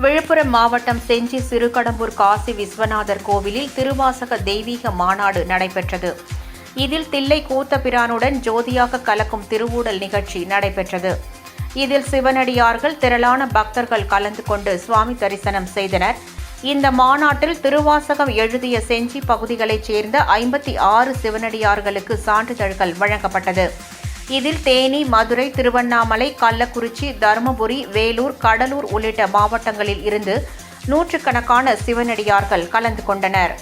விழுப்புரம் மாவட்டம் செஞ்சி சிறுகடம்பூர் காசி விஸ்வநாதர் கோவிலில் திருவாசக தெய்வீக மாநாடு நடைபெற்றது. இதில் தில்லை கூத்தபிரானுடன் ஜோதியாக கலக்கும் திருவூடல் நிகழ்ச்சி நடைபெற்றது. இதில் சிவனடியார்கள் திரளான பக்தர்கள் கலந்து கொண்டு சுவாமி தரிசனம் செய்தனர். இந்த மாநாட்டில் திருவாசகம் எழுதிய செஞ்சி பகுதிகளைச் சேர்ந்த 56 சிவனடியார்களுக்கு சான்றிதழ்கள் வழங்கப்பட்டது. இதில் தேனி, மதுரை, திருவண்ணாமலை, கள்ளக்குறிச்சி, தருமபுரி, வேலூர், கடலூர் உள்ளிட்ட மாவட்டங்களில் இருந்து நூற்றுக்கணக்கான சிவனடியார்கள் கலந்து கொண்டனர்.